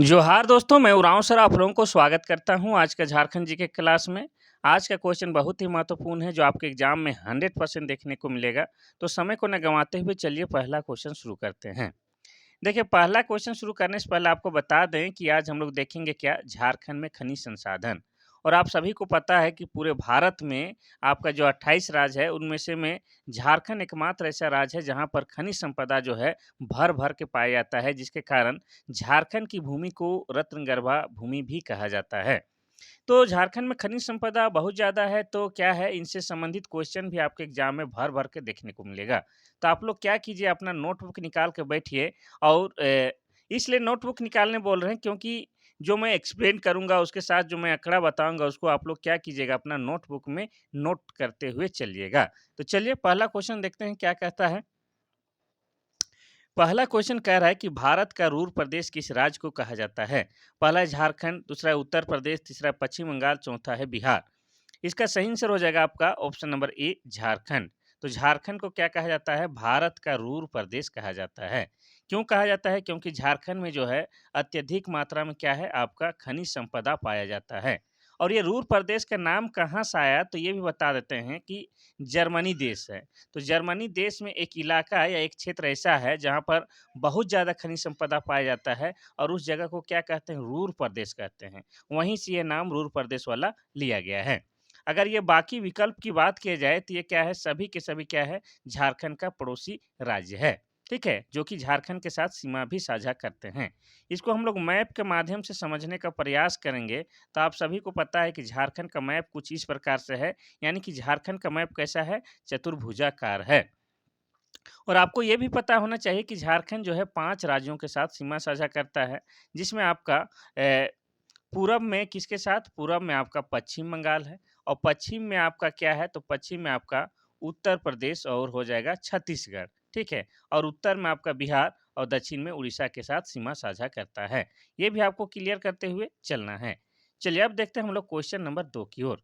जोहार दोस्तों, मैं उरांव सर आप लोगों को स्वागत करता हूँ आज का झारखंड जीके क्लास में। आज का क्वेश्चन बहुत ही महत्वपूर्ण है जो आपके एग्जाम में 100% देखने को मिलेगा। तो समय को न गंवाते हुए चलिए पहला क्वेश्चन शुरू करते हैं। देखिए पहला क्वेश्चन शुरू करने से पहले आपको बता दें कि आज हम लोग देखेंगे क्या झारखंड में खनिज संसाधन। और आप सभी को पता है कि पूरे भारत में आपका जो 28 राज्य है उनमें से में झारखंड एकमात्र ऐसा राज्य है जहाँ पर खनिज संपदा जो है भर भर के पाया जाता है, जिसके कारण झारखंड की भूमि को रत्नगर्भा भूमि भी कहा जाता है। तो झारखंड में खनिज संपदा बहुत ज़्यादा है, तो क्या है इनसे संबंधित क्वेश्चन भी आपके एग्जाम में भर-भर के देखने को मिलेगा। तो आप लोग क्या कीजिए, अपना नोटबुक निकाल के बैठिए। और इसलिए नोटबुक निकालने बोल रहे हैं क्योंकि जो मैं एक्सप्लेन करूँगा उसके साथ जो मैं आँकड़ा बताऊँगा उसको आप लोग क्या कीजिएगा, अपना नोटबुक में नोट करते हुए चलिएगा। तो चलिए पहला क्वेश्चन देखते हैं क्या कहता है। पहला क्वेश्चन कह रहा है कि भारत का रूर प्रदेश किस राज्य को कहा जाता है? पहला है झारखंड, दूसरा है उत्तर प्रदेश, तीसरा है पश्चिम बंगाल, चौथा है बिहार। इसका सही आंसर हो जाएगा आपका ऑप्शन नंबर ए झारखंड। तो झारखंड को क्या कहा जाता है? भारत का रूर प्रदेश कहा जाता है। क्यों कहा जाता है? क्योंकि झारखंड में जो है अत्यधिक मात्रा में क्या है आपका खनिज संपदा पाया जाता है। और ये रूर प्रदेश का नाम कहाँ से आया तो ये भी बता देते हैं कि जर्मनी देश है। तो जर्मनी देश में एक इलाका या एक क्षेत्र ऐसा है जहाँ पर बहुत ज़्यादा खनिज संपदा पाया जाता है और उस जगह को क्या कहते हैं? रूर प्रदेश कहते हैं। वहीं से ये नाम रूर प्रदेश वाला लिया गया है। अगर ये बाकी विकल्प की बात किया जाए तो ये क्या है, सभी के सभी क्या है, झारखंड का पड़ोसी राज्य है। ठीक है, जो कि झारखंड के साथ सीमा भी साझा करते हैं। इसको हम लोग मैप के माध्यम से समझने का प्रयास करेंगे तो आप सभी को पता है कि झारखंड का मैप कुछ इस प्रकार से है। यानी कि झारखंड का मैप कैसा है? चतुर्भुजाकार है। और आपको ये भी पता होना चाहिए कि झारखंड जो है 5 राज्यों के साथ सीमा साझा करता है, जिसमें आपका पूरब में किसके साथ? पूरब में आपका पश्चिम बंगाल है और पश्चिम में आपका क्या है? तो पश्चिम में आपका उत्तर प्रदेश और हो जाएगा छत्तीसगढ़, ठीक है? और उत्तर में आपका बिहार और दक्षिण में उड़ीसा के साथ सीमा साझा करता है। ये भी आपको क्लियर करते हुए चलना है। चलिए अब देखते हैं हम लोग क्वेश्चन नंबर 2 की ओर।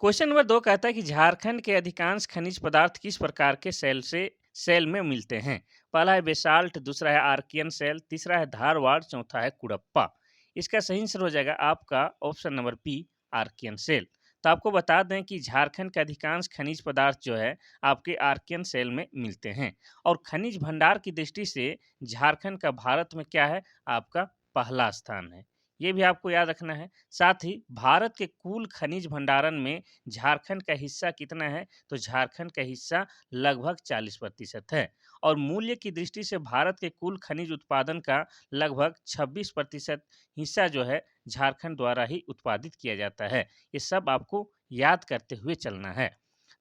क्वेश्चन नंबर 2 कहता है कि झारखंड के अधिकांश खनिज पदार्थ किस प्रकार के सेल में मिलते हैं? पहला है बेसाल्ट, दूसरा है आर्कियन सेल, तीसरा है धारवाड़, चौथा है कुड़प्पा। इसका सही आंसर हो जाएगा आपका option number B archaean cell. तो आपको बता दें कि झारखंड के अधिकांश खनिज पदार्थ जो है आपके आर्कियन सेल में मिलते हैं। और खनिज भंडार की दृष्टि से झारखंड का भारत में क्या है आपका पहला स्थान है। ये भी आपको याद रखना है। साथ ही भारत के कुल खनिज भंडारण में झारखंड का हिस्सा कितना है? तो झारखंड का हिस्सा लगभग 40% है। और मूल्य की दृष्टि से भारत के कुल खनिज उत्पादन का लगभग 26% हिस्सा जो है झारखंड द्वारा ही उत्पादित किया जाता है। ये सब आपको याद करते हुए चलना है।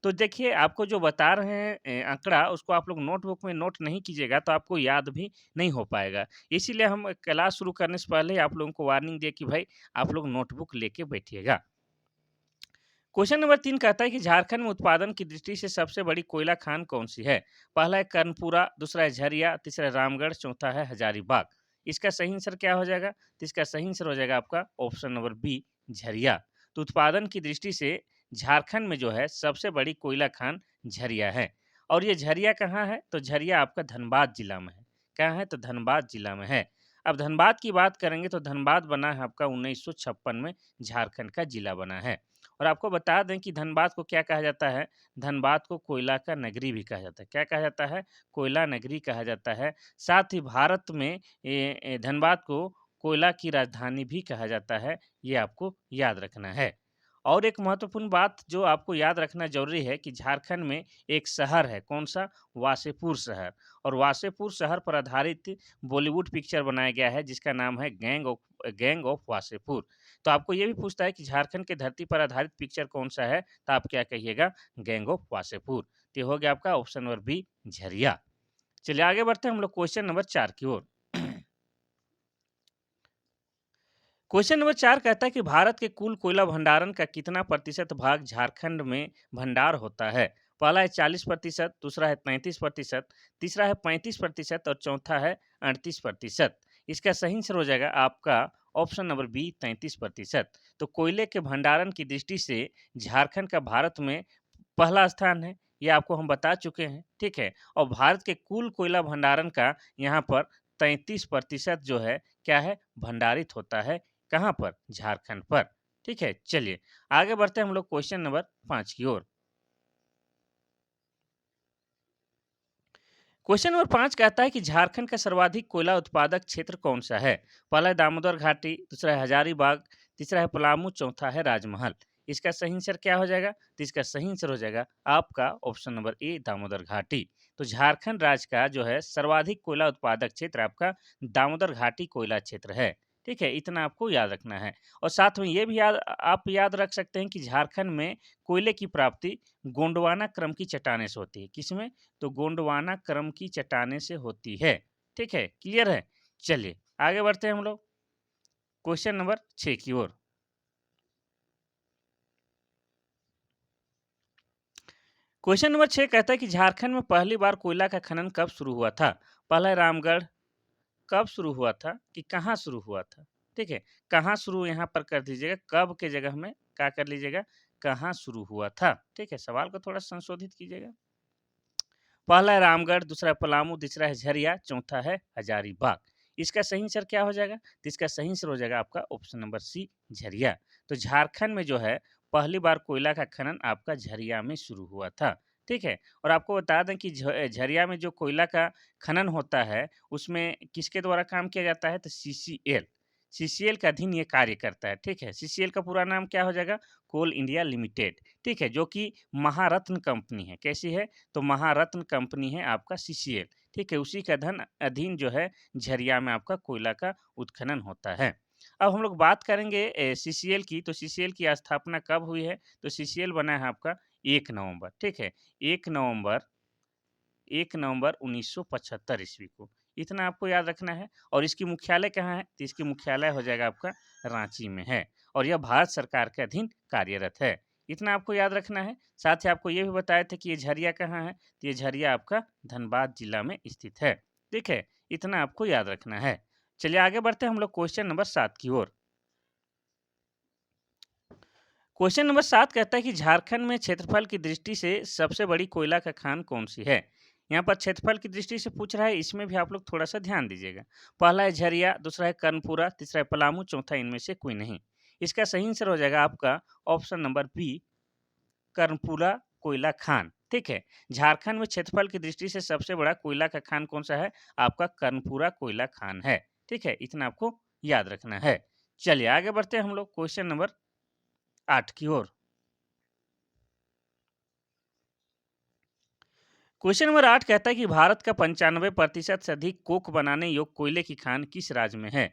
तो देखिए आपको जो बता रहे हैं आंकड़ा, उसको आप लोग नोटबुक में नोट नहीं कीजिएगा तो आपको याद भी नहीं हो पाएगा। इसीलिए हम क्लास शुरू करने से पहले ही आप लोगों को वार्निंग दिए कि भाई आप लोग नोटबुक लेके बैठिएगा। क्वेश्चन नंबर 3 कहता है कि झारखंड में उत्पादन की दृष्टि से सबसे बड़ी कोयला खान कौन सी है? पहला है कर्णपुरा, दूसरा है झरिया, तीसरा है रामगढ़, चौथा है हजारीबाग। इसका सही आंसर क्या हो जाएगा? तो इसका सही आंसर हो जाएगा आपका ऑप्शन नंबर बी झरिया। तो उत्पादन की दृष्टि से झारखंड में जो है सबसे बड़ी कोयला खान झरिया है। और ये झरिया कहाँ है? तो झरिया आपका धनबाद जिला में है। कहाँ है? तो धनबाद जिला में है। अब धनबाद की बात करेंगे तो धनबाद बना है आपका 1956 में, झारखंड का जिला बना है। और आपको बता दें कि धनबाद को क्या कहा जाता है? धनबाद को कोयला का नगरी भी कहा जाता है। क्या कहा जाता है? कोयला नगरी कहा जाता है। साथ ही भारत में धनबाद को कोयला की राजधानी भी कहा जाता है। ये आपको याद रखना है। और एक महत्वपूर्ण बात जो आपको याद रखना ज़रूरी है कि झारखंड में एक शहर है, कौन-सा? वासेपुर शहर। और वासेपुर शहर पर आधारित बॉलीवुड पिक्चर बनाया गया है जिसका नाम है गैंग ऑफ वासेपुर। तो आपको ये भी पूछता है कि झारखंड की धरती पर आधारित पिक्चर कौन-सा है? तो आप क्या कहिएगा? Gang of Wasseypur. तो ये हो गया आपका ऑप्शन नंबर बी झरिया। चलिए आगे बढ़ते हैं हम लोग क्वेश्चन नंबर 4 की ओर। क्वेश्चन नंबर 4 कहता है कि भारत के कुल कोयला भंडारण का कितना प्रतिशत भाग झारखंड में भंडार होता है? पहला है 40%, दूसरा है 33%, तीसरा है 35% और चौथा है 38%। इसका सही आंसर हो जाएगा आपका ऑप्शन नंबर बी 33%। तो कोयले के भंडारण की दृष्टि से झारखंड का भारत में पहला स्थान है, ये आपको हम बता चुके हैं, ठीक है? और भारत के कुल कोयला भंडारण का यहाँ पर 33% जो है क्या है भंडारित होता है, कहाँ पर? झारखंड पर। ठीक है, चलिए आगे बढ़ते हैं हम लोग क्वेश्चन नंबर 5 की ओर। क्वेश्चन नंबर 5 कहता है कि झारखंड का सर्वाधिक कोयला उत्पादक क्षेत्र कौन सा है? पहला है दामोदर घाटी, दूसरा है हजारीबाग, तीसरा है पलामू, चौथा है राजमहल। इसका सही आंसर क्या हो जाएगा? तो इसका सही आंसर हो जाएगा आपका ऑप्शन नंबर ए दामोदर घाटी। तो झारखंड राज्य का जो है सर्वाधिक कोयला उत्पादक क्षेत्र आपका दामोदर घाटी कोयला क्षेत्र है। ठीक है, इतना आपको याद रखना है। और साथ में ये भी आप याद रख सकते हैं कि झारखंड में कोयले की प्राप्ति गोंडवाना क्रम की चट्टाने से होती है। किसमें? तो गोंडवाना क्रम की चट्टाने से होती है। ठीक है, क्लियर है? चलिए आगे बढ़ते हैं हम लोग क्वेश्चन नंबर 6 की ओर। क्वेश्चन नंबर 6 कहता है कि झारखंड में पहली बार कोयला का खनन कब शुरू हुआ था? पहला है रामगढ़, कब शुरू हुआ था कि कहाँ शुरू हुआ था? ठीक है, कहाँ शुरू यहाँ पर कर दीजिएगा, कब के जगह में क्या कर लीजिएगा, कहाँ शुरू हुआ था। ठीक है, सवाल को थोड़ा संशोधित कीजिएगा। पहला है रामगढ़, दूसरा है पलामू, तीसरा है झरिया, चौथा है हजारीबाग। इसका सही आंसर क्या हो जाएगा? तो इसका सही आंसर हो जाएगा आपका ऑप्शन नंबर सी झरिया। तो झारखंड में जो है पहली बार कोयला का खनन आपका झरिया में शुरू हुआ था। ठीक है, और आपको बता दें कि झरिया में जो कोयला का खनन होता है उसमें किसके द्वारा काम किया जाता है? तो सीसीएल, सीसीएल का अधीन ये कार्य करता है। ठीक है, सीसीएल का पूरा नाम क्या हो जाएगा? कोल इंडिया लिमिटेड। ठीक है, जो कि महारत्न कंपनी है। कैसी है? तो महारत्न कंपनी है आपका सीसीएल। ठीक है, उसी का धन अधीन जो है झरिया में आपका कोयला का उत्खनन होता है। अब हम लोग बात करेंगे सीसीएल की। तो सीसीएल की स्थापना कब हुई है? तो सीसीएल बना है आपका 1 नवंबर। ठीक है, 1 नवंबर 1 नवंबर 1975 ईस्वी को। इतना आपको याद रखना है। और इसकी मुख्यालय कहाँ है? तो इसकी मुख्यालय हो जाएगा आपका रांची में है और यह भारत सरकार के अधीन कार्यरत है। इतना आपको याद रखना है। साथ ही आपको ये भी बताए थे कि ये झरिया कहाँ है? तो ये झरिया आपका धनबाद जिला में स्थित है। ठीक है, इतना आपको याद रखना है। चलिए आगे बढ़ते हैं हम लोग क्वेश्चन नंबर 7 की ओर। क्वेश्चन नंबर 7 कहता है कि झारखंड में क्षेत्रफल की दृष्टि से सबसे बड़ी कोयला का खान कौन सी है? यहाँ पर क्षेत्रफल की दृष्टि से पूछ रहा है, इसमें भी आप लोग थोड़ा सा ध्यान दीजिएगा। पहला है झरिया, दूसरा है कर्णपुरा, तीसरा है पलामू, चौथा इनमें से कोई नहीं। इसका सही आंसर हो जाएगा आपका ऑप्शन नंबर बी कर्णपुरा कोयला खान। ठीक है, झारखंड में क्षेत्रफल की दृष्टि से सबसे बड़ा कोयला का खान कौन सा है? आपका कर्णपुरा कोयला खान है। ठीक है, इतना आपको याद रखना है। चलिए आगे बढ़ते हैं हम लोग क्वेश्चन नंबर 8 की ओर। क्वेश्चन नंबर 8 कहता है कि भारत का 95% से अधिक कोक बनाने योग्य कोयले की खान किस राज्य में है?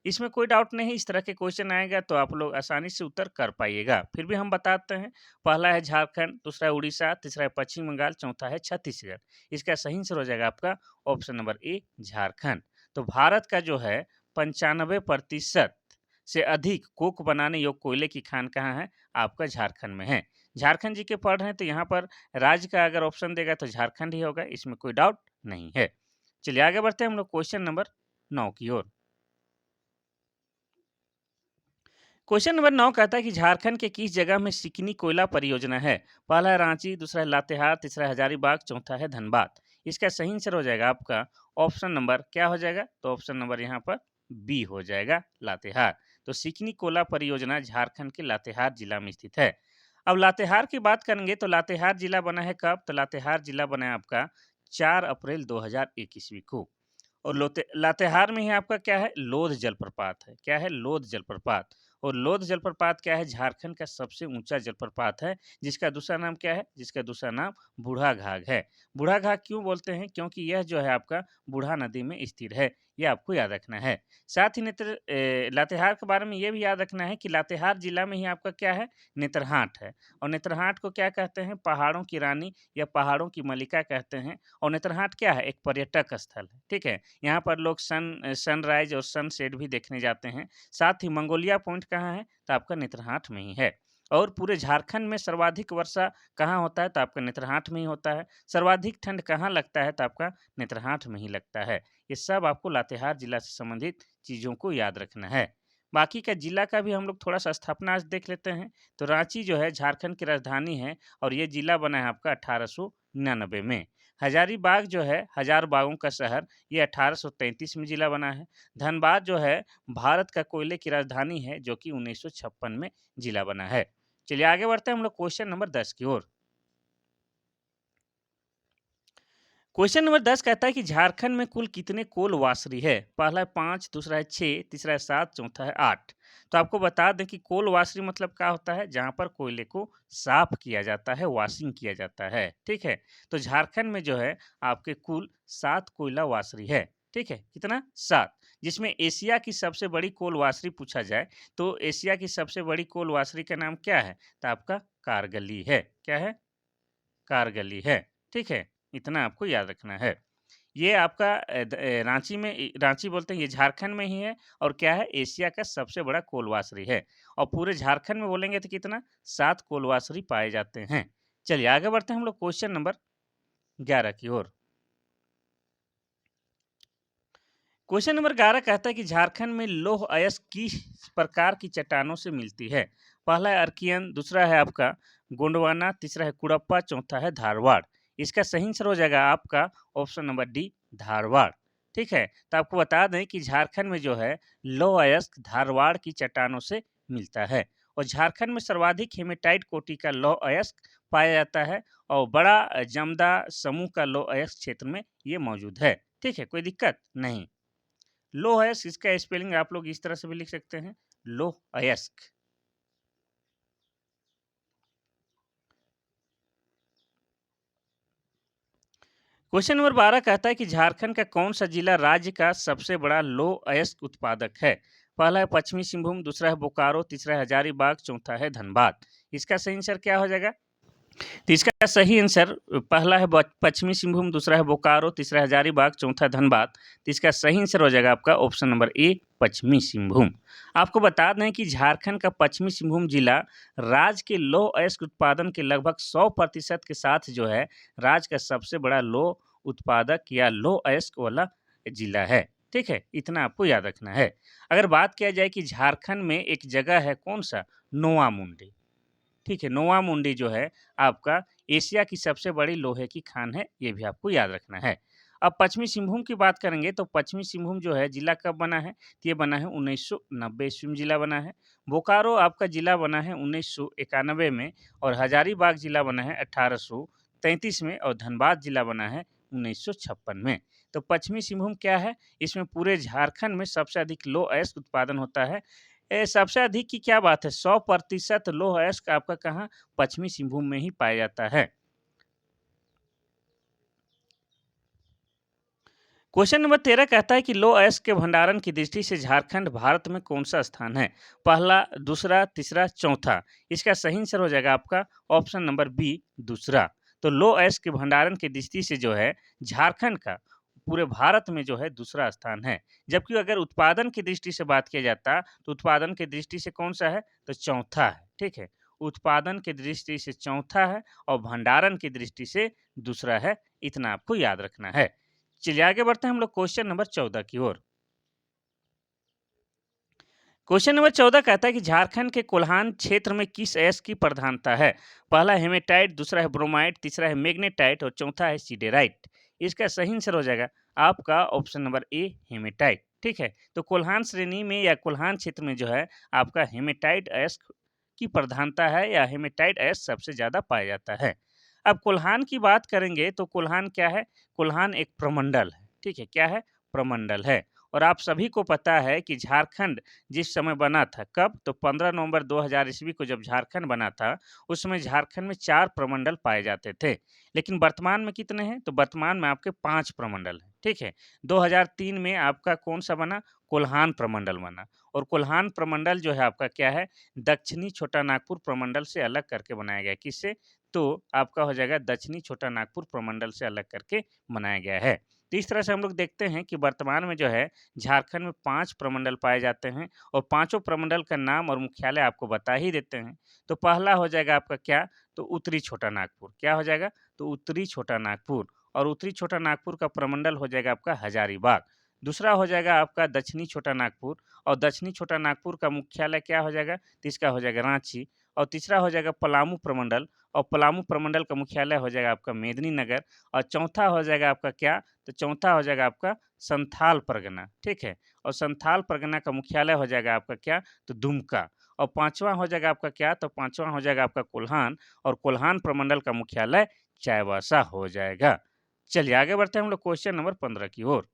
इसमें कोई डाउट नहीं, इस तरह के क्वेश्चन आएगा तो आप लोग आसानी से उत्तर कर पाइएगा। फिर भी हम बताते हैं। पहला है झारखंड, दूसरा है उड़ीसा, तीसरा है पश्चिम बंगाल, चौथा है छत्तीसगढ़। इसका सही आंसर हो जाएगा आपका ऑप्शन नंबर ए झारखंड। तो भारत का जो है 95% से अधिक कोक बनाने योग्य कोयले की खान कहाँ है? आपका झारखंड में है। झारखंड जी के पढ़ रहे हैं तो यहाँ पर राज्य का अगर ऑप्शन देगा तो झारखंड ही होगा, इसमें कोई डाउट नहीं है। चलिए आगे बढ़ते हैं हम लोग क्वेश्चन नंबर 9 की ओर। क्वेश्चन नंबर 9 कहता है कि झारखंड के किस जगह में सिकनी कोयला परियोजना है? पहला है रांची, दूसरा है लातेहार, तीसरा है हजारीबाग, चौथा है धनबाद। इसका सही आंसर हो जाएगा आपका ऑप्शन नंबर क्या हो जाएगा? तो ऑप्शन नंबर यहाँ पर बी हो जाएगा लातेहार। तो सिकनी कोयला परियोजना झारखंड के लातेहार जिला में स्थित है। अब लातेहार की बात करेंगे तो लातेहार जिला बना है कब? तो लातेहार जिला बना है आपका 4 अप्रैल 2001 ईस्वी को। और लातेहार में ही आपका क्या है? लोध जलप्रपात है। क्या है? लोध जलप्रपात। और लोध जलप्रपात क्या है? झारखंड का सबसे ऊंचा जलप्रपात है, जिसका दूसरा नाम क्या है? जिसका दूसरा नाम बूढ़ा घाघ है। बूढ़ा घाघ क्यों बोलते हैं? क्योंकि यह जो है आपका बूढ़ा नदी में स्थित है। ये आपको याद रखना है। साथ ही लातेहार के बारे में ये भी याद रखना है कि लातेहार जिला में ही आपका क्या है? नेत्रहाट है। और नेत्रहाट को क्या कहते हैं? पहाड़ों की रानी या पहाड़ों की मलिका कहते हैं। और नेत्रहाट क्या है? एक पर्यटक स्थल है। ठीक है, यहाँ पर लोग सनराइज और सनसेट भी देखने जाते हैं। साथ ही मंगोलिया पॉइंट कहाँ है? तो आपका नेत्रहाट में ही है। और पूरे झारखंड में सर्वाधिक वर्षा कहाँ होता है? तो आपका नेत्रहाट में ही होता है। सर्वाधिक ठंड कहाँ लगता है? तो आपका नेत्रहाट में ही लगता है। ये सब आपको लातेहार जिला से संबंधित चीज़ों को याद रखना है। बाकी का जिला का भी हम लोग थोड़ा सा स्थापना आज देख लेते हैं। तो रांची जो है झारखंड की राजधानी है और ये जिला बना है आपका 1899 में। हजारीबाग जो है हजार बागों का शहर, ये 1833 में जिला बना है। धनबाद जो है भारत का कोयले की राजधानी है, जो कि 1956 में जिला बना है। चलिए आगे बढ़ते हैं हम लोग क्वेश्चन नंबर 10 की ओर। क्वेश्चन नंबर 10 कहता है कि झारखंड में कुल कितने कोल वासरी है? पहला है 5, दूसरा है 6, तीसरा है 7, चौथा है 8। तो आपको बता दें कि कोल वासरी मतलब क्या होता है? जहाँ पर कोयले को साफ किया जाता है, वॉशिंग किया जाता है। ठीक है? तो झारखंड में जो है आपके कुल 7 कोयला वासरी है। ठीक है? कितना? 7। जिसमें एशिया की सबसे बड़ी कोल वासरी पूछा जाए तो एशिया की सबसे बड़ी कोल वासरी का नाम क्या है? तो आपका कारगली है। क्या है? कारगली है। ठीक है? इतना आपको याद रखना है। ये आपका रांची में रांची बोलते हैं, ये झारखंड में ही है और क्या है? एशिया का सबसे बड़ा कोलवासरी है और पूरे झारखंड में बोलेंगे तो कितना? 7 कोलवासरी पाए जाते हैं। चलिए आगे बढ़ते हैं हम लोग क्वेश्चन नंबर 11 की ओर। क्वेश्चन नंबर 11 कहता है कि झारखंड में लौह अयस्क किस प्रकार की चट्टानों से मिलती है? पहला है अर्कियन, दूसरा है आपका गोंडवाना, तीसरा है कुड़प्पा, चौथा है धारवाड़। इसका सही आंसर हो जाएगा आपका ऑप्शन नंबर डी, धारवाड़। ठीक है? तो आपको बता दें कि झारखंड में जो है लौह अयस्क धारवाड़ की चट्टानों से मिलता है और झारखंड में सर्वाधिक हेमेटाइट कोटि का लौह अयस्क पाया जाता है और बड़ा जमदा समूह का लौह अयस्क क्षेत्र में ये मौजूद है। ठीक है? कोई दिक्कत नहीं। लोह अयस्क, इसका स्पेलिंग आप लोग इस तरह से भी लिख सकते हैं, लोह अयस्क। क्वेश्चन नंबर 12 कहता है कि झारखंड का कौन सा जिला राज्य का सबसे बड़ा लौह अयस्क उत्पादक है? पहला है पश्चिमी सिंहभूम, दूसरा है बोकारो, तीसरा है हजारीबाग, चौथा है धनबाद। इसका सही आंसर क्या हो जाएगा? तो इसका सही आंसर पहला है पश्चिमी सिंहभूम, दूसरा है बोकारो, तीसरा है हजारीबाग, चौथा धनबाद। तो इसका सही आंसर हो जाएगा आपका ऑप्शन नंबर ए, पश्चिमी सिंहभूम। आपको बता दें कि झारखंड का पश्चिमी सिंहभूम जिला राज्य के लौह अयस्क उत्पादन के लगभग 100% के साथ जो है राज्य का सबसे बड़ा लौह उत्पादक या लौह अयस्क वाला जिला है। ठीक है? इतना आपको याद रखना है। अगर बात किया जाए कि झारखंड में एक जगह है कौन सा? नोआ मुंडी। ठीक है? नोआ मुंडी जो है आपका एशिया की सबसे बड़ी लोहे की खान है, ये भी आपको याद रखना है। अब पश्चिमी सिंहभूम की बात करेंगे तो पश्चिमी सिंहभूम जो है जिला कब बना है? तो ये बना है 1990 ईस्वी में जिला बना है। बोकारो आपका जिला बना है 1991 में और हजारीबाग जिला बना है 1833 में और धनबाद जिला बना है 1956 में। तो पश्चिमी सिंहभूम क्या है? इसमें पूरे झारखंड में सबसे अधिक लौह अयस्क उत्पादन होता है। सबसे अधिक की क्या बात है? 100% लौह अयस्क आपका कहाँ? पश्चिमी सिंहभूम में ही पाया जाता है। क्वेश्चन नंबर 13 कहता है कि लौह अयस्क के भंडारण की दृष्टि से झारखंड भारत में कौन सा स्थान है? पहला, दूसरा, तीसरा, चौथा। इसका सही आंसर हो जाएगा आपका ऑप्शन नंबर बी, दूसरा। तो लौह अयस्क के भंडारण की दृष्टि से जो है झारखंड का पूरे भारत में जो है दूसरा स्थान है। जबकि अगर उत्पादन की दृष्टि से बात किया जाता तो उत्पादन की दृष्टि से कौन सा है? तो चौथा है। ठीक है? उत्पादन की दृष्टि से चौथा है और भंडारण की दृष्टि से दूसरा है। इतना आपको याद रखना है। चलिए आगे बढ़ते हैं हम लोग क्वेश्चन नंबर 14 की ओर। क्वेश्चन नंबर 14 कहता है कि झारखंड के कोल्हान क्षेत्र में किस अयस्क की प्रधानता है? पहला हेमेटाइट, दूसरा है ब्रोमाइट, तीसरा है मैग्नेटाइट और चौथा है सीडेराइट। इसका सही आंसर हो जाएगा आपका ऑप्शन नंबर ए, हेमेटाइट। ठीक है? तो कोल्हान श्रेणी में या कोल्हान क्षेत्र में जो है आपका हेमेटाइट अयस्क की प्रधानता है या हेमेटाइट अयस्क सबसे ज्यादा पाया जाता है। अब कोल्हान की बात करेंगे तो कोल्हान क्या है? कोल्हान एक प्रमंडल है। ठीक है? क्या है? प्रमंडल है। और आप सभी को पता है कि झारखंड जिस समय बना था, कब? तो 15 नवंबर 2000 ईस्वी को जब झारखंड बना था, उस समय झारखंड में 4 प्रमंडल पाए जाते थे। लेकिन वर्तमान में कितने हैं? तो वर्तमान में आपके 5 प्रमंडल हैं। ठीक है? 2003 में आपका कौन-सा बना? कोल्हान प्रमंडल बना और कोल्हान प्रमंडल जो है आपका क्या है? दक्षिणी छोटा नागपुर प्रमंडल से अलग करके बनाया गया है। किससे? तो आपका हो जाएगा दक्षिणी छोटा नागपुर प्रमंडल से अलग करके बनाया गया है। तो इस तरह से हम लोग देखते हैं कि वर्तमान में जो है झारखंड में 5 प्रमंडल पाए जाते हैं और पाँचों प्रमंडल का नाम और मुख्यालय आपको बता ही देते हैं। तो पहला हो जाएगा आपका क्या? तो उत्तरी छोटा नागपुर। क्या हो जाएगा? तो उत्तरी छोटा नागपुर और उत्तरी छोटा नागपुर का प्रमंडल हो जाएगा आपका हजारीबाग। दूसरा हो जाएगा आपका दक्षिणी छोटा नागपुर और दक्षिणी छोटा नागपुर का मुख्यालय क्या हो जाएगा? तो इसका हो जाएगा रांची और तीसरा हो जाएगा पलामू प्रमंडल और पलामू प्रमंडल का मुख्यालय हो जाएगा आपका मेदिनीनगर, और चौथा हो जाएगा आपका क्या, तो चौथा हो जाएगा आपका संथाल परगना, ठीक है। और संथाल परगना का मुख्यालय हो जाएगा आपका क्या, तो दुमका। और पांचवा हो जाएगा आपका क्या, तो पांचवा हो जाएगा आपका कोल्हान, और कोल्हान प्रमंडल का मुख्यालय चाईबासा हो जाएगा। चलिए आगे बढ़ते हैं हम लोग क्वेश्चन नंबर 15 की ओर।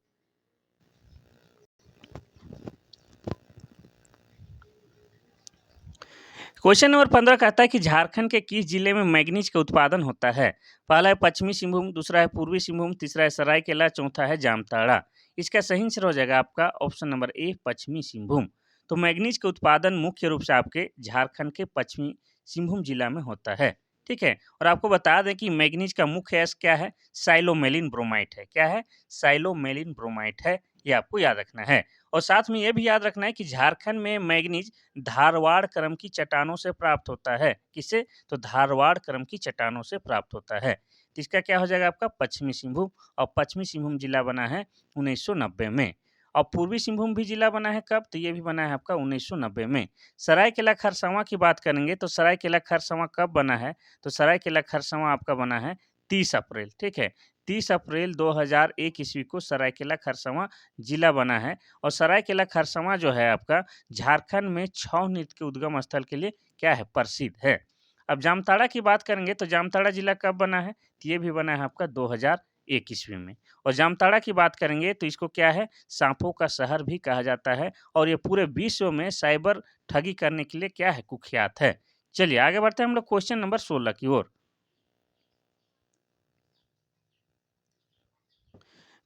क्वेश्चन नंबर 15 कहता है कि झारखंड के किस जिले में मैग्नीज का उत्पादन होता है? पहला है पश्चिमी सिंहभूम, दूसरा है पूर्वी सिंहभूम, तीसरा है सरायकेला, चौथा है जामताड़ा। इसका सही आंसर हो जाएगा आपका ऑप्शन नंबर ए, पश्चिमी सिंहभूम। तो मैग्नीज का उत्पादन मुख्य रूप से आपके झारखंड के पश्चिमी सिंहभूम जिला में होता है, ठीक है। और आपको बता दें कि मैग्नीज का मुख्य अयस्क क्या है, साइलोमेलिन ब्रोमाइट है। क्या है? साइलोमेलिन ब्रोमाइट है, ये आपको याद रखना है। और साथ में ये भी याद रखना है कि झारखंड में मैग्नीज धारवाड़ क्रम की चट्टानों से प्राप्त होता है। किससे? तो धारवाड़ क्रम की चट्टानों से प्राप्त होता है। तो इसका क्या हो जाएगा आपका पश्चिमी सिंहभूम, और पश्चिमी सिंहभूम जिला बना है 1990 में। और पूर्वी सिंहभूम भी जिला बना है कब? तो ये भी बना है आपका 1990 में। सरायकेला खरसावां की बात करेंगे तो सरायकेला खरसावां कब बना है? तो सरायकेला खरसावां आपका बना है 30 अप्रैल, ठीक है। 30 अप्रैल 2001 ईस्वी को सरायकेला खरसावां जिला बना है। और सरायकेला खरसावां जो है आपका झारखंड में छऊ नृत्य के उद्गम स्थल के लिए क्या है? प्रसिद्ध है। अब जामताड़ा की बात करेंगे तो जामताड़ा जिला कब बना है? तो ये भी बना है आपका 2001 ईस्वी में। और जामताड़ा की बात करेंगे तो इसको क्या है? सांपों का शहर भी कहा जाता है, और ये पूरे विश्व में साइबर ठगी करने के लिए क्या है? कुख्यात है। चलिए आगे बढ़ते हैं हम लोग क्वेश्चन नंबर 16 की ओर।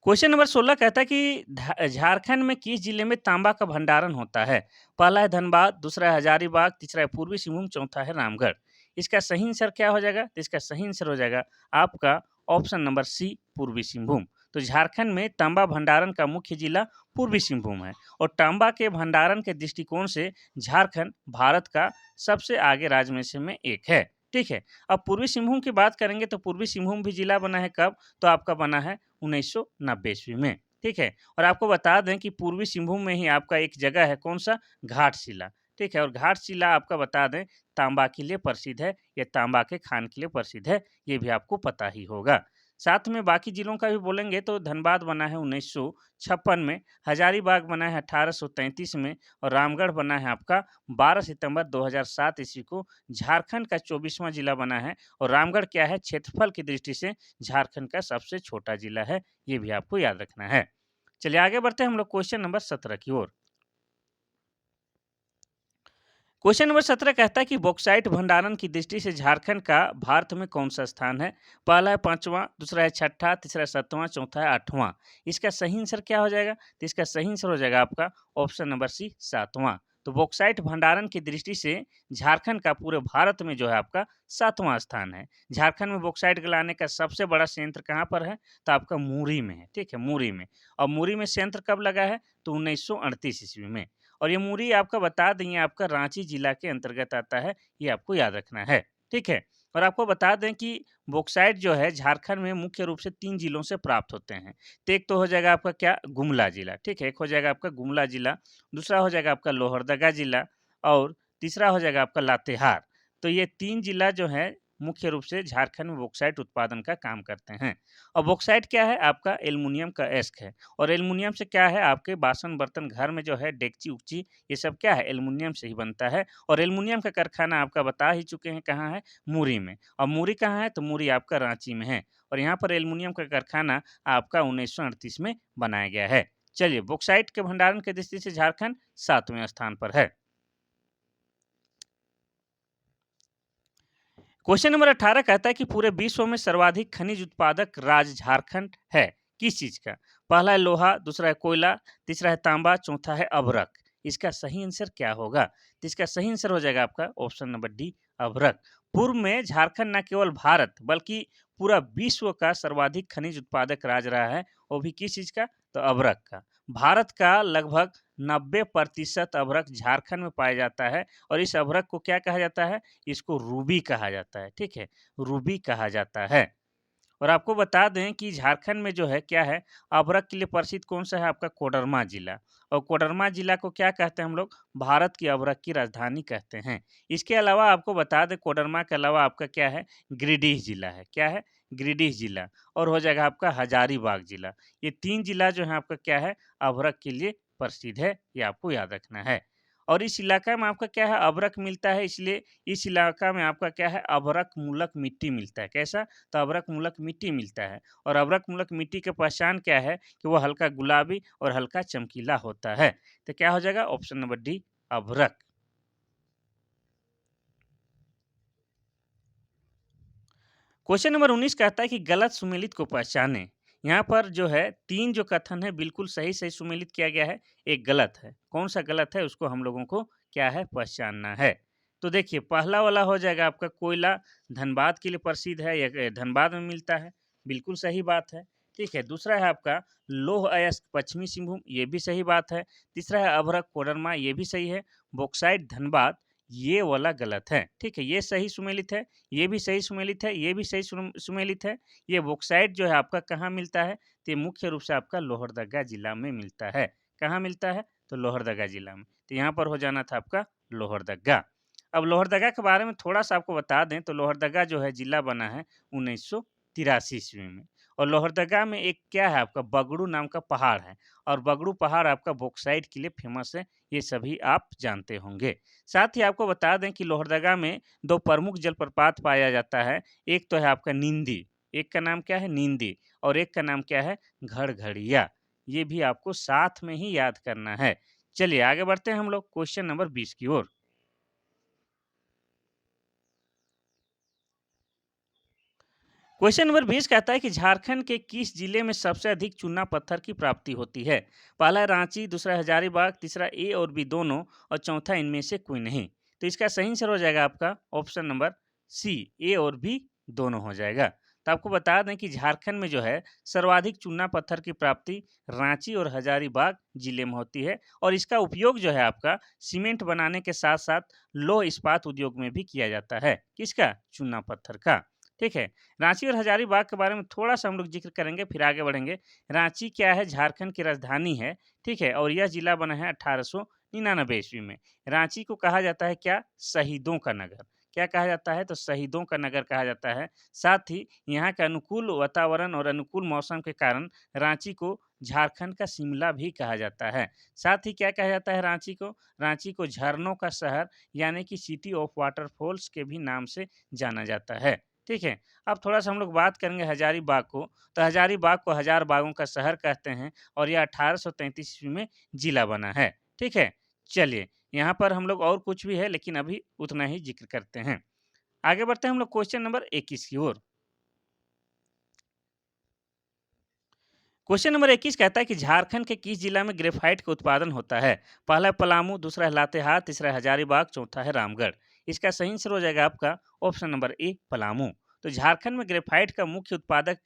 क्वेश्चन नंबर 16 कहता है कि झारखंड में किस जिले में तांबा का भंडारण होता है? पहला है धनबाद, दूसरा है हजारीबाग, तीसरा है पूर्वी सिंहभूम, चौथा है रामगढ़। इसका सही आंसर क्या हो जाएगा? तो इसका सही आंसर हो जाएगा आपका ऑप्शन नंबर सी, पूर्वी सिंहभूम। तो झारखंड में तांबा भंडारण का मुख्य जिला पूर्वी सिंहभूम है, और तांबा के भंडारण के दृष्टिकोण से झारखंड भारत का सबसे आगे राज्य में से में एक है, ठीक है। अब पूर्वी सिंहभूम की बात करेंगे तो पूर्वी सिंहभूम भी जिला बना है कब? तो आपका बना है 1990 ईस्वी में, ठीक है। और आपको बता दें कि पूर्वी सिंहभूम में ही आपका एक जगह है, कौन सा? घाटशिला, ठीक है। और घाटशिला आपका बता दें तांबा के लिए प्रसिद्ध है, या तांबा के खान के लिए प्रसिद्ध है, ये भी आपको पता ही होगा। साथ में बाकी जिलों का भी बोलेंगे तो धनबाद बना है 1956 में, हजारीबाग बना है 1833 में, और रामगढ़ बना है आपका 12 सितंबर 2007 ईस्वी को। झारखंड का 24वां जिला बना है, और रामगढ़ क्या है? क्षेत्रफल की दृष्टि से झारखंड का सबसे छोटा जिला है, ये भी आपको याद रखना है। चलिए आगे बढ़ते हैं हम लोग क्वेश्चन नंबर 17 की ओर। क्वेश्चन नंबर 17 कहता है कि बॉक्साइट भंडारण की दृष्टि से झारखंड का भारत में कौन सा स्थान है? पहला है पांचवा, दूसरा है छठा, तीसरा है सातवां, चौथा है आठवां। इसका सही आंसर क्या हो जाएगा? तो इसका सही आंसर हो जाएगा आपका ऑप्शन नंबर सी, सातवां। तो बॉक्साइट भंडारण की दृष्टि से झारखंड का पूरे भारत में जो है आपका सातवां स्थान है। झारखंड में बॉक्साइट गलाने का सबसे बड़ा संयंत्र कहाँ पर है? तो आपका मुरी में है, ठीक है, मुरी में। और मुरी में संयंत्र कब लगा है? तो 1938 ईस्वी में। और ये मुरी आपका बता दें, ये आपका रांची जिला के अंतर्गत आता है, ये आपको याद रखना है, ठीक है। और आपको बता दें कि बॉक्साइट जो है झारखंड में मुख्य रूप से 3 जिलों से प्राप्त होते हैं। तो एक तो हो जाएगा आपका क्या? गुमला जिला, ठीक है, एक हो जाएगा आपका गुमला जिला, दूसरा हो जाएगा आपका लोहरदगा जिला, और तीसरा हो जाएगा आपका लातेहार। तो ये 3 जिला जो है मुख्य रूप से झारखंड में बॉक्साइट उत्पादन का काम करते हैं। और बॉक्साइट क्या है? आपका एल्युमिनियम का अयस्क है, और एल्युमिनियम से क्या है? आपके बासन बर्तन घर में जो है डेगची उगची, ये सब क्या है? एल्युमिनियम से ही बनता है। और एल्युमिनियम का कारखाना आपका बता ही चुके हैं कहाँ है? मुरी में। और मुरी कहाँ है? तो मुरी आपका रांची में है। और यहाँ पर एल्युमिनियम का कारखाना आपका 1938 में बनाया गया है। चलिए बॉक्साइट के भंडारण की दृष्टि से झारखंड 7वें स्थान पर है। क्वेश्चन नंबर 18 कहता है कि पूरे विश्व में सर्वाधिक खनिज उत्पादक राज्य झारखंड है, किस चीज का? पहला है लोहा, दूसरा है कोयला, तीसरा है तांबा, चौथा है अभ्रक। इसका सही आंसर क्या होगा? तो इसका सही आंसर हो जाएगा आपका ऑप्शन नंबर डी, अभ्रक। पूर्व में झारखंड न केवल भारत बल्कि पूरा विश्व का सर्वाधिक खनिज उत्पादक राज्य रहा है, वो भी किस चीज का? तो अभ्रक का। भारत का लगभग 90% अभ्रक झारखंड में पाया जाता है, और इस अभ्रक को क्या कहा जाता है? इसको रूबी कहा जाता है, ठीक है, रूबी कहा जाता है। और आपको बता दें कि झारखंड में जो है क्या है, अभ्रक के लिए प्रसिद्ध कौन-सा है आपका कोडरमा जिला। और कोडरमा जिला को क्या कहते हैं हम लोग? भारत की अभ्रक की राजधानी कहते हैं। इसके अलावा आपको बता दें कोडरमा के अलावा आपका क्या है? गिरिडीह जिला है। क्या है? गिरिडीह जिला और हो जाएगा आपका हजारीबाग जिला। ये 3 जिला जो है आपका क्या है? अभ्रक के लिए प्रसिद्ध है, ये आपको याद रखना है। और इस इलाका में आपका क्या है? अभ्रक मिलता है, इसलिए इस इलाका में आपका क्या है? अभ्रक मूलक मिट्टी मिलता है। कैसा? तो अभ्रक मूलक मिट्टी मिलता है और अभ्रक मूलक मिट्टी की पहचान क्या है कि वो हल्का गुलाबी और हल्का चमकीला होता है। तो क्या हो जाएगा? ऑप्शन नंबर डी अभ्रक। क्वेश्चन नंबर 19 कहता है कि गलत सुमेलित को पहचानें। यहाँ पर जो है 3 जो कथन है बिल्कुल सही-सही सुमेलित किया गया है, एक गलत है। कौन-सा गलत है उसको हम लोगों को क्या है पहचानना है। तो देखिए पहला वाला हो जाएगा आपका कोयला धनबाद के लिए प्रसिद्ध है या धनबाद में मिलता है, बिल्कुल सही बात है। ठीक है, दूसरा है आपका लौह अयस्क पश्चिमी सिंहभूम, ये भी सही बात है। तीसरा है अभ्रक कोडरमा, ये भी सही है। बॉक्साइट धनबाद, ये वाला गलत है। ठीक है, ये सही सुमेलित है, ये भी सही सुमेलित है, ये भी सही सुमेलित है। ये बॉक्साइट जो है आपका कहाँ मिलता है? तो ये मुख्य रूप से आपका लोहरदगा जिला में मिलता है। कहाँ मिलता है? तो लोहरदगा जिला में। तो यहाँ पर हो जाना था आपका लोहरदगा। अब लोहरदगा के बारे में थोड़ा-सा आपको बता दें तो लोहरदगा जो है जिला बना है 1983 ईस्वी में और लोहरदगा में एक क्या है आपका बगड़ू नाम का पहाड़ है और बगड़ू पहाड़ आपका बॉक्साइट के लिए फेमस है, ये सभी आप जानते होंगे। साथ ही आपको बता दें कि लोहरदगा में 2 प्रमुख जलप्रपात पाया जाता है। एक तो है आपका नींदी, एक का नाम क्या है? नींदी और एक का नाम क्या है? घड़घड़िया। ये भी आपको साथ में ही याद करना है। चलिए आगे बढ़ते हैं हम लोग क्वेश्चन नंबर 20 की ओर। क्वेश्चन नंबर 20 कहता है कि झारखंड के किस जिले में सबसे अधिक चूना पत्थर की प्राप्ति होती है? पहला है रांची, दूसरा है हजारीबाग, तीसरा ए और बी दोनों और चौथा इनमें से कोई नहीं। तो इसका सही आंसर हो जाएगा आपका ऑप्शन नंबर सी, ए और बी दोनों हो जाएगा। तो आपको बता दें कि झारखंड में जो है सर्वाधिक चूना पत्थर की प्राप्ति रांची और हजारीबाग जिले में होती है और इसका उपयोग जो है आपका सीमेंट बनाने के साथ साथ लौह इस्पात उद्योग में भी किया जाता है। किसका? चूना पत्थर का। ठीक है, रांची और हजारीबाग के बारे में थोड़ा-सा हम लोग ज़िक्र करेंगे, फिर आगे बढ़ेंगे। रांची क्या है? झारखंड की राजधानी है, ठीक है? और यह ज़िला बना है 1899 ईस्वी में। रांची को कहा जाता है क्या? शहीदों का नगर। क्या कहा जाता है? तो शहीदों का नगर कहा जाता है। साथ ही यहाँ के अनुकूल वातावरण और अनुकूल मौसम के कारण रांची को झारखंड का शिमला भी कहा जाता है। साथ ही क्या कहा जाता है रांची को? रांची को झरनों का शहर यानी कि सिटी ऑफ वाटरफॉल्स के भी नाम से जाना जाता है। ठीक है? अब थोड़ा-सा हम लोग बात करेंगे हजारीबाग को, तो हजारीबाग को हज़ार बागों का शहर कहते हैं और यह 1833 ईस्वी में जिला बना है। ठीक है? चलिए, यहाँ पर हम लोग और कुछ भी है लेकिन अभी उतना ही ज़िक्र करते हैं। आगे बढ़ते हैं हम लोग क्वेश्चन नंबर 21 की ओर। क्वेश्चन नंबर 21 कहता है कि झारखंड के किस जिला में ग्रेफाइट का उत्पादन होता है? पहला है पलामू, दूसरा है लातेहार, तीसरा है हजारीबाग, चौथा है रामगढ़। इसका सही आंसर हो जाएगा आपका ऑप्शन नंबर ए पलामू। तो झारखंड में ग्रेफाइट का मुख्य उत्पादक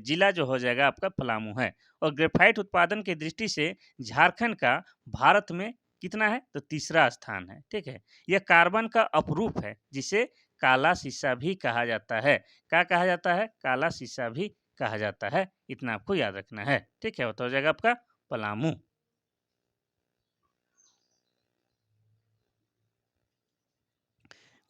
जिला जो हो जाएगा आपका पलामू है और ग्रेफाइट उत्पादन की दृष्टि से झारखंड का भारत में कितना है? तो तीसरा स्थान है। ठीक है, यह कार्बन का अपरूप है जिसे काला शीशा भी कहा जाता है। क्या कहा जाता है? काला शीशा भी कहा जाता है। इतना आपको याद रखना है। ठीक है, तो हो जाएगा आपका पलामू।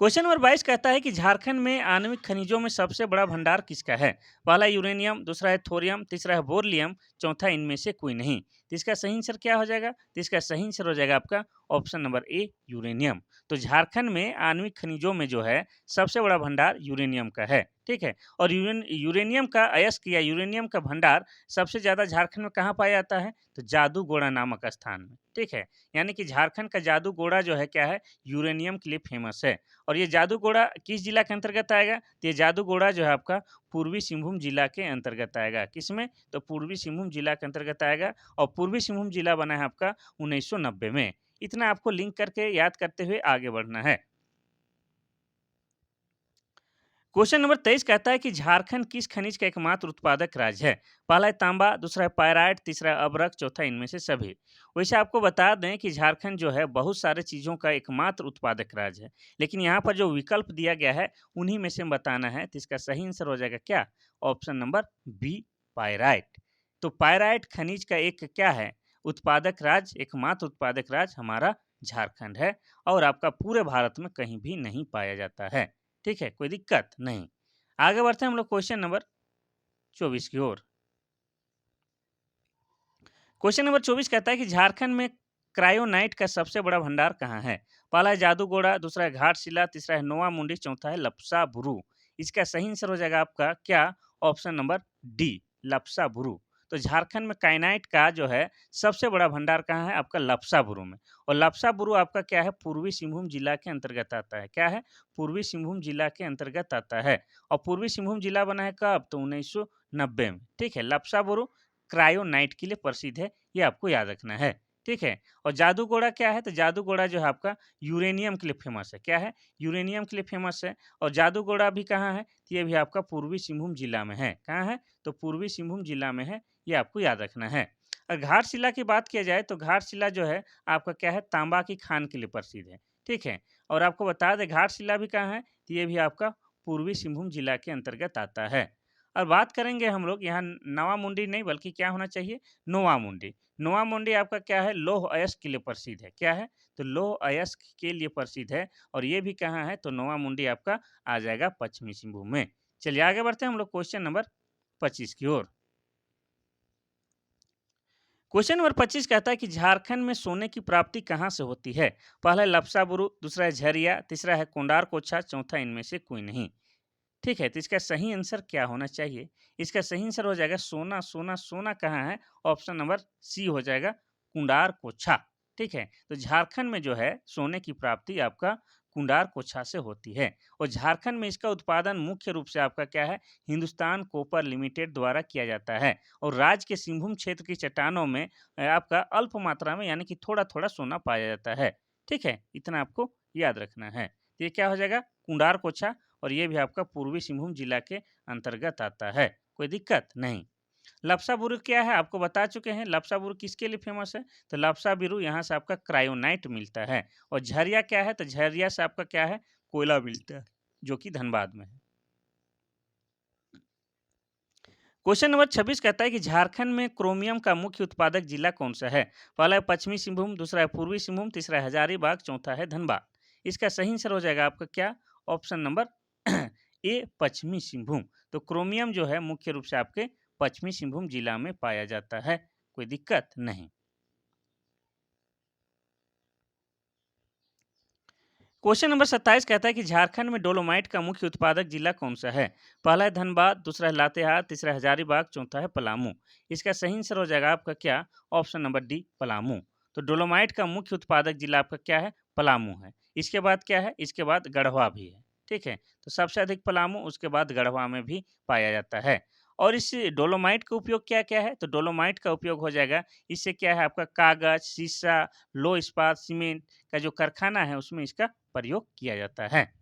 क्वेश्चन नंबर 22 कहता है कि झारखंड में आणविक खनिजों में सबसे बड़ा भंडार किसका है? पहला यूरेनियम, दूसरा है थोरियम, तीसरा है बोरलियम, चौथा इनमें से कोई नहीं। तो इसका सही आंसर क्या हो जाएगा? तो इसका सही आंसर हो जाएगा आपका ऑप्शन नंबर ए यूरेनियम। तो झारखंड में आणविक खनिजों में जो है सबसे बड़ा भंडार यूरेनियम का है। ठीक है, और यूरेनियम का अयस्क या यूरेनियम का भंडार सबसे ज्यादा झारखंड में कहाँ पाया जाता है? तो जादूगोड़ा नामक स्थान में। ठीक है, यानी कि झारखंड का जादूगोड़ा जो है क्या है? यूरेनियम के लिए फेमस है। और ये जादूगोड़ा किस जिला के अंतर्गत आएगा? तो ये जादूगोड़ा जो है आपका पूर्वी सिंहभूम जिला के अंतर्गत आएगा। किसमें? तो पूर्वी सिंहभूम जिला के अंतर्गत आएगा और पूर्वी सिंहभूम जिला बना है आपका 1990 में। इतना आपको लिंक करके याद करते हुए आगे बढ़ना है। क्वेश्चन नंबर 23 कहता है कि झारखंड किस खनिज का एकमात्र उत्पादक राज्य है? पहला है तांबा, दूसरा है पायराइट, तीसरा है अभ्रक, चौथा इनमें से सभी। वैसे आपको बता दें कि झारखंड जो है बहुत सारे चीज़ों का एकमात्र उत्पादक राज्य है, लेकिन यहाँ पर जो विकल्प दिया गया है उन्हीं में से बताना है, तो इसका सही आंसर हो जाएगा क्या? Option number B, pyrite. तो पायराइट खनिज का एक क्या है? उत्पादक राज्य, एकमात्र उत्पादक राज्य हमारा झारखंड है और आपका पूरे भारत में कहीं भी नहीं पाया जाता है। ठीक है, कोई दिक्कत नहीं। आगे बढ़ते हैं हम लोग क्वेश्चन नंबर 24 की ओर। क्वेश्चन नंबर 24 कहता है कि झारखंड में क्रायोनाइट का सबसे बड़ा भंडार कहाँ है? पहला है जादूगोड़ा, दूसरा है घाटशिला, तीसरा है नोवा मुंडी, चौथा है लपसा बुरू। इसका सही आंसर हो जाएगा आपका क्या? Option number D, Lapsa Buru. तो झारखंड में काइनाइट का जो है सबसे बड़ा भंडार कहाँ है? आपका लपसा बुरू में। और लपसा बुरू आपका क्या है? पूर्वी सिंहभूम जिला के अंतर्गत आता है। क्या है? पूर्वी सिंहभूम जिला के अंतर्गत आता है। और पूर्वी सिंहभूम जिला बना है कब? तो 1990 में। ठीक है, लपसा बुरू क्रायोनाइट के लिए प्रसिद्ध है, ये आपको याद रखना है। ठीक है, और जादूगोड़ा क्या है? तो जादूगोड़ा जो है आपका यूरेनियम के लिए फेमस है। क्या है? यूरेनियम के लिए फेमस है। और जादूगोड़ा भी कहाँ है? तो ये भी आपका पूर्वी सिंहभूम जिला में है। कहाँ है? तो पूर्वी सिंहभूम जिला में है, ये आपको याद रखना है। और घाटशिला की बात किया जाए तो घाटशिला जो है आपका क्या है? तांबा की खान के लिए प्रसिद्ध है। ठीक है, और आपको बता दें घाटशिला भी कहाँ है? तो ये भी आपका पूर्वी सिंहभूम जिला के अंतर्गत आता है। और बात करेंगे हम लोग यहाँ नवा मुंडी नहीं बल्कि क्या होना चाहिए? नोवा मुंडी। नोवा मुंडी आपका क्या है? लौह अयस्क के लिए प्रसिद्ध है। क्या है? तो लौह अयस्क के लिए प्रसिद्ध है और ये भी कहाँ है? तो नोवा मुंडी आपका आ जाएगा पश्चिमी सिंहभूम में। चलिए आगे बढ़ते हैं हम लोग क्वेश्चन नंबर 25 की ओर। क्वेश्चन नंबर 25 कहता है कि झारखंड में सोने की प्राप्ति कहाँ से होती है? पहला है लपसा बुरू, दूसरा है झरिया, तीसरा है कोंडार कोछा, चौथा इनमें से कोई नहीं। ठीक है, तो इसका सही आंसर क्या होना चाहिए? इसका सही आंसर हो जाएगा सोना, सोना, सोना कहाँ है? ऑप्शन नंबर सी हो जाएगा कुंडार कोछा। ठीक है, तो झारखंड में जो है सोने की प्राप्ति आपका कुंडार कोछा से होती है और झारखंड में इसका उत्पादन मुख्य रूप से आपका क्या है? हिंदुस्तान कॉपर लिमिटेड द्वारा किया जाता है और राज्य के सिंहभूम क्षेत्र की चट्टानों में आपका अल्प मात्रा में यानी कि थोड़ा-थोड़ा सोना पाया जाता है। ठीक है, इतना आपको याद रखना है। तो ये क्या हो जाएगा? कुंडार कोछा और ये भी आपका पूर्वी सिंहभूम जिला के अंतर्गत आता है। कोई दिक्कत नहीं। लपसा बुरू क्या है? आपको बता चुके हैं। लपसा बुरू किसके लिए फेमस है? तो लपसा बिरू यहाँ से आपका क्रायोनाइट मिलता है और झरिया क्या है? तो झरिया से आपका क्या है? कोयला मिलता है, जो कि धनबाद में है। क्वेश्चन नंबर 26 कहता है कि झारखंड में क्रोमियम का मुख्य उत्पादक जिला कौन सा है? पहला है पश्चिमी सिंहभूम, दूसरा है पूर्वी सिंहभूम, तीसरा है हजारीबाग, चौथा है धनबाद। इसका सही आंसर हो जाएगा आपका क्या? ऑप्शन नंबर ए, पश्चिमी सिंहभूम। तो क्रोमियम जो है मुख्य रूप से आपके पश्चिमी सिंहभूम जिला में पाया जाता है। कोई दिक्कत नहीं। क्वेश्चन नंबर 27 कहता है कि झारखंड में डोलोमाइट का मुख्य उत्पादक जिला कौन सा है? पहला है धनबाद, दूसरा है लातेहार, तीसरा है हजारीबाग, चौथा है पलामू। इसका सही आंसर हो जाएगा आपका क्या? Option number D, Palamu. तो डोलोमाइट का मुख्य उत्पादक जिला आपका क्या है? पलामू है। इसके बाद क्या है? इसके बाद गढ़वा भी है। ठीक है, तो सबसे अधिक पलामू, उसके बाद गढ़वा में भी पाया जाता है। और इस डोलोमाइट का उपयोग क्या क्या है? तो डोलोमाइट का उपयोग हो जाएगा, इससे क्या है आपका कागज, शीशा, लो इस्पात, सीमेंट का जो कारखाना है उसमें इसका प्रयोग किया जाता है।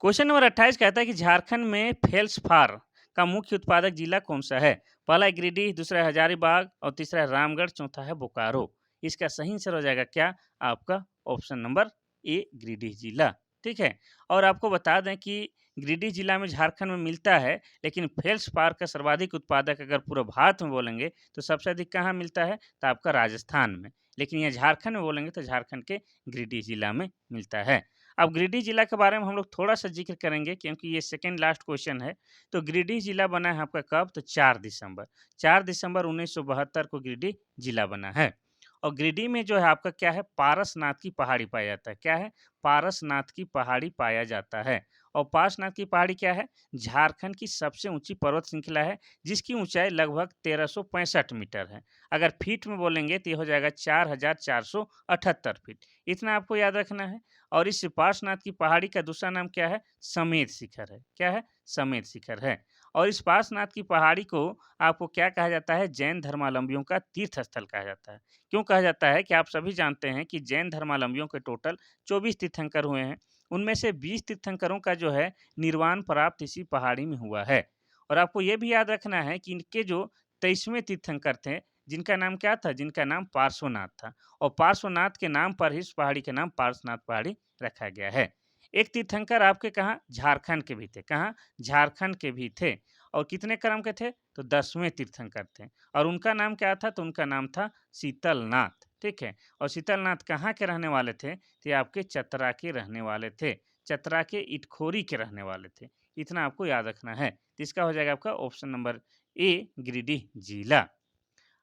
क्वेश्चन नंबर 28 कहता है कि झारखंड में फेल्सफार का मुख्य उत्पादक जिला कौन सा है? पहला है गिरिडीह, दूसरा है हजारीबाग और तीसरा है रामगढ़, चौथा है बोकारो। इसका सही आंसर हो जाएगा क्या? आपका ऑप्शन नंबर ए, गिरिडीह जिला। ठीक है, और आपको बता दें कि गिरिडीह जिला में झारखंड में मिलता है, लेकिन फेल्सपार का सर्वाधिक उत्पादक अगर पूरे भारत में बोलेंगे तो सबसे अधिक कहाँ मिलता है? तो आपका राजस्थान में। लेकिन यह झारखंड में बोलेंगे तो झारखंड के गिरिडीह जिला में मिलता है। अब गिरिडीह जिला के बारे में हम लोग थोड़ा-सा ज़िक्र करेंगे क्योंकि ये सेकंड लास्ट क्वेश्चन है। तो गिरिडीह जिला बना है आपका कब? तो 4 दिसंबर। 4 दिसंबर 1972 को गिरिडीह जिला बना है। और गिरिडीह में जो है आपका क्या है? पारसनाथ की पहाड़ी पाया जाता है। क्या है? पारसनाथ की पहाड़ी पाया जाता है। और पार्श्वनाथ की पहाड़ी क्या है? झारखंड की सबसे ऊंची पर्वत श्रृंखला है, जिसकी ऊंचाई लगभग 1365 मीटर है। अगर फीट में बोलेंगे तो ये हो जाएगा 4478 फीट। इतना आपको याद रखना है। और इस पार्श्वनाथ की पहाड़ी का दूसरा नाम क्या है? समेत शिखर है। क्या है? समेत शिखर है। और इस पार्श्वनाथ की पहाड़ी को आपको क्या कहा जाता है? जैन धर्मावलंबियों का तीर्थ स्थल कहा जाता है। क्यों कहा जाता है? कि आप सभी जानते हैं कि जैन धर्मावलंबियों के टोटल 24 तीर्थंकर हुए हैं। उनमें से 20 तीर्थंकरों का जो है निर्वाण प्राप्त इसी पहाड़ी में हुआ है। और आपको ये भी याद रखना है कि इनके जो 23वें तीर्थंकर थे, जिनका नाम क्या था? जिनका नाम पार्श्वनाथ था। और पार्श्वनाथ के नाम पर ही इस पहाड़ी का नाम पार्श्वनाथ पहाड़ी रखा गया है। एक तीर्थंकर आपके कहाँ? झारखंड के भी थे। कहाँ? झारखंड के भी थे। और कितने क्रम के थे? तो 10वें तीर्थंकर थे। और उनका नाम क्या था? तो उनका नाम था शीतलनाथ। ठीक है। और शीतलनाथ कहाँ के रहने वाले थे? तो ये आपके चतरा के रहने वाले थे। चतरा के इटखोरी के रहने वाले थे। इतना आपको याद रखना है। तो इसका हो जाएगा आपका ऑप्शन नंबर ए, गिरिडीह जिला।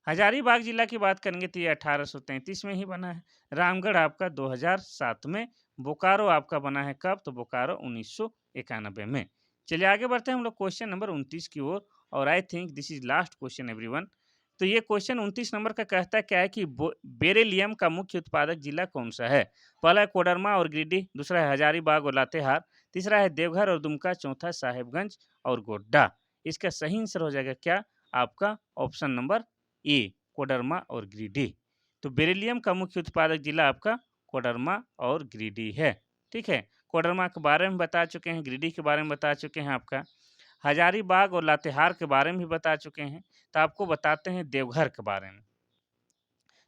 हजारीबाग जिला की बात करेंगे तो ये 1833 में ही बना है। रामगढ़ आपका 2007 में। बोकारो आपका बना है कब? तो बोकारो 1991 में। चलिए आगे बढ़ते हैं हम लोग क्वेश्चन नंबर 29 की ओर। और I think this is last question everyone. तो ये क्वेश्चन 29 नंबर का कहता क्या है कि बेरेलियम का मुख्य उत्पादक जिला कौन सा है? पहला है कोडरमा और गिरिडीह, दूसरा है हजारीबाग और लातेहार, तीसरा है देवघर और दुमका, चौथा साहेबगंज और गोड्डा। इसका सही आंसर हो जाएगा क्या? आपका ऑप्शन नंबर ए, कोडरमा और गिरिडीह। तो बेरिलियम का मुख्य उत्पादक जिला आपका कोडरमा और गिरिडीह है। ठीक है। कोडरमा के बारे में बता चुके हैं, गिरिडीह के बारे में बता चुके हैं, आपका हजारीबाग और लातेहार के बारे में भी बता चुके हैं। तो आपको बताते हैं देवघर के बारे में।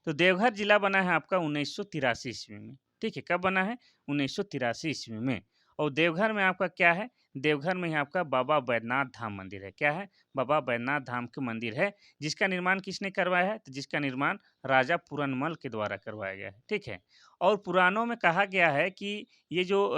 तो देवघर जिला बना है आपका 1983 ईस्वी में। ठीक है। कब बना है? 1983 ईस्वी में। और देवघर में आपका क्या है? देवघर में ही आपका बाबा बैद्यनाथ धाम मंदिर है। क्या है? बाबा बैद्यनाथ धाम के मंदिर है। जिसका निर्माण किसने करवाया है? तो जिसका निर्माण राजा पूरनमल के द्वारा करवाया गया है। ठीक है। और पुराणों में कहा गया है कि ये जो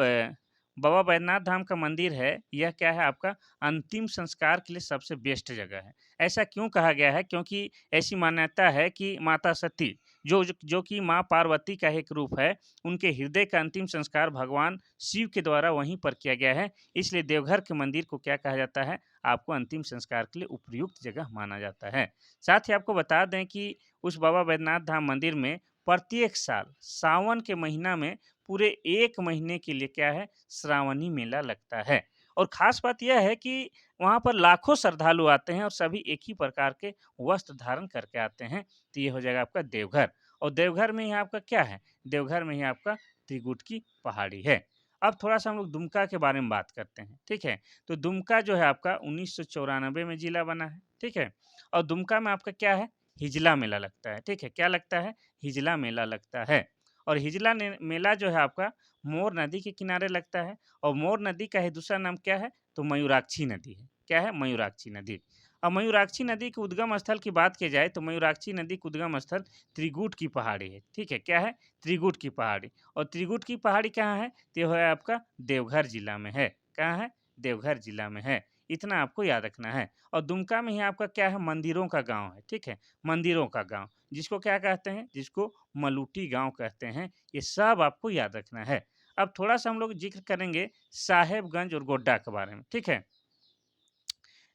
बाबा बैद्यनाथ धाम का मंदिर है, यह क्या है? आपका अंतिम संस्कार के लिए सबसे बेस्ट जगह है। ऐसा क्यों कहा गया है? क्योंकि ऐसी मान्यता है कि माता सती, जो कि माँ पार्वती का एक रूप है, उनके हृदय का अंतिम संस्कार भगवान शिव के द्वारा वहीं पर किया गया है। इसलिए देवघर के मंदिर को क्या कहा जाता है? आपको अंतिम संस्कार के लिए उपयुक्त जगह माना जाता है। साथ ही आपको बता दें कि उस बाबा बैद्यनाथ धाम मंदिर में प्रत्येक साल सावन के महीना में पूरे 1 महीने के लिए क्या है? श्रावणी मेला लगता है। और खास बात यह है कि वहाँ पर लाखों श्रद्धालु आते हैं और सभी एक ही प्रकार के वस्त्र धारण करके आते हैं। तो ये हो जाएगा आपका देवघर। और देवघर में ही आपका क्या है? देवघर में ही आपका त्रिकुट की पहाड़ी है। अब थोड़ा-सा हम लोग दुमका के बारे में बात करते हैं। ठीक है। तो दुमका जो है आपका 1994 में जिला बना है। ठीक है। और दुमका में आपका क्या है? हिजला मेला लगता है। ठीक है। क्या लगता है? हिजला मेला लगता है। और हिजला मेला जो है आपका मोर नदी के किनारे लगता है। और मोर नदी का ही दूसरा नाम क्या है? तो मयूराक्षी नदी है। क्या है? मयूराक्षी नदी। अब मयूराक्षी नदी के उद्गम स्थल की बात की जाए तो मयूराक्षी नदी का उद्गम स्थल त्रिकुट की पहाड़ी है। ठीक है। क्या है? त्रिकुट की पहाड़ी। और त्रिकुट की पहाड़ी कहाँ है? तो यह है आपका देवघर जिला में है। कहाँ है? देवघर जिला में है। इतना आपको याद रखना है। और दुमका में ही आपका क्या है? मंदिरों का गांव है। ठीक है। मंदिरों का गांव, जिसको क्या कहते हैं? जिसको मलूटी गांव कहते हैं। ये सब आपको याद रखना है। अब थोड़ा-सा हम लोग ज़िक्र करेंगे साहेबगंज और गोड्डा के बारे में। ठीक है।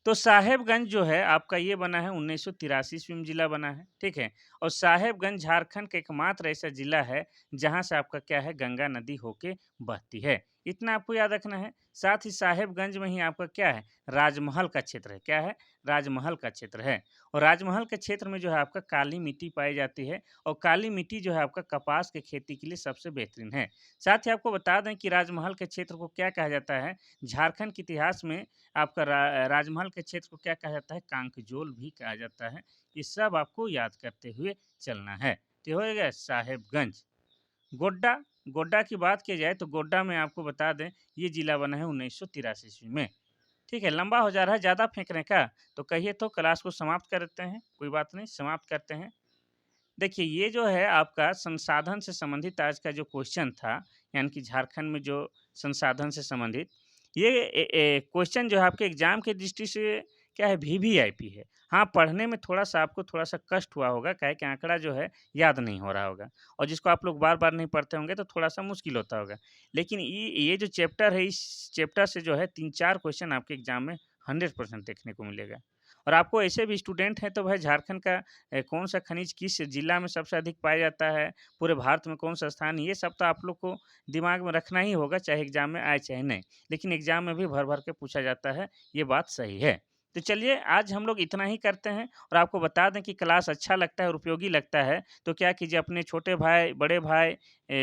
तो साहेबगंज जो है आपका ये बना है 1983 ईस्वी में जिला बना है। ठीक है। और साहेबगंज झारखंड का एकमात्र ऐसा जिला है जहाँ से आपका क्या है? गंगा नदी होके बहती है। इतना आपको याद रखना है। साथ ही साहेबगंज में ही आपका क्या है? राजमहल का क्षेत्र है। क्या है? राजमहल का क्षेत्र है। और राजमहल के क्षेत्र में जो है आपका काली मिट्टी पाई जाती है। और काली मिट्टी जो है आपका कपास की खेती के लिए सबसे बेहतरीन है। साथ ही आपको बता दें कि राजमहल के क्षेत्र को क्या कहा जाता है? झारखंड के इतिहास में आपका राजमहल के क्षेत्र को क्या कहा जाता है? कांकजोल भी कहा जाता है। ये सब आपको याद करते हुए चलना है। तो हो गया साहेबगंज। गोड्डा, गोड्डा की बात की जाए तो गोड्डा में आपको बता दें ये जिला बना है 1983 ईस्वी में। ठीक है। लंबा हो जा रहा है, ज़्यादा फेंक रहे हैं क्या? तो कहिए तो क्लास को समाप्त कर देते हैं। कोई बात नहीं, समाप्त करते हैं। देखिए ये जो है आपका संसाधन से संबंधित आज का जो क्वेश्चन था, यानी कि झारखंड में जो संसाधन से संबंधित ये क्वेश्चन जो है आपके एग्जाम की दृष्टि से क्या है, वीवीआईपी है। हाँ, पढ़ने में थोड़ा-सा आपको थोड़ा-सा कष्ट हुआ होगा, काहे कि आँकड़ा जो है याद नहीं हो रहा होगा और जिसको आप लोग बार-बार नहीं पढ़ते होंगे तो थोड़ा-सा मुश्किल होता होगा। लेकिन ये जो चैप्टर है, इस चैप्टर से जो है 3-4 क्वेश्चन आपके एग्ज़ाम में 100% देखने को मिलेगा। और आपको ऐसे भी स्टूडेंट हैं तो भाई झारखंड का कौन-सा खनिज किस जिला में सबसे अधिक पाया जाता है, पूरे भारत में कौन-सा स्थान है, ये सब तो आप लोग को दिमाग में रखना ही होगा, चाहे एग्ज़ाम में आए चाहे नहीं। लेकिन एग्ज़ाम में भी भर-भर के पूछा जाता है, ये बात सही है। तो चलिए आज हम लोग इतना ही करते हैं और आपको बता दें कि क्लास अच्छा लगता है और उपयोगी लगता है, तो क्या कीजिए अपने छोटे भाई, बड़े भाई,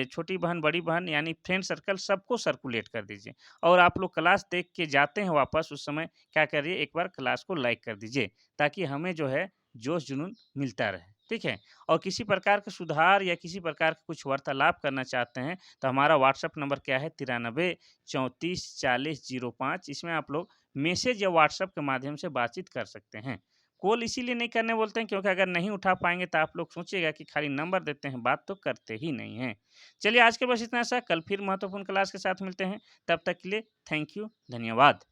छोटी बहन, बड़ी बहन यानी फ्रेंड सर्कल सबको सर्कुलेट कर दीजिए। और आप लोग क्लास देख के जाते हैं वापस उस समय क्या करिए, एक बार क्लास को लाइक कर दीजिए, ताकि हमें जो है जोश-जुनून मिलता रहे, ठीक है? और किसी प्रकार का सुधार या किसी प्रकार का कुछ वार्तालाप करना चाहते हैं, तो हमारा व्हाट्सएप नंबर क्या है 93 34 40 05, इसमें आप लोग मैसेज या व्हाट्सएप के माध्यम से बातचीत कर सकते हैं। कॉल इसीलिए नहीं करने बोलते हैं क्योंकि अगर नहीं उठा पाएँगे तो आप लोग सोचिएगा कि खाली नंबर देते हैं, बात तो करते ही नहीं हैं। चलिए आज के बस इतना सा, कल फिर महत्वपूर्ण क्लास के साथ मिलते हैं, तब तक के लिए थैंक यू, धन्यवाद।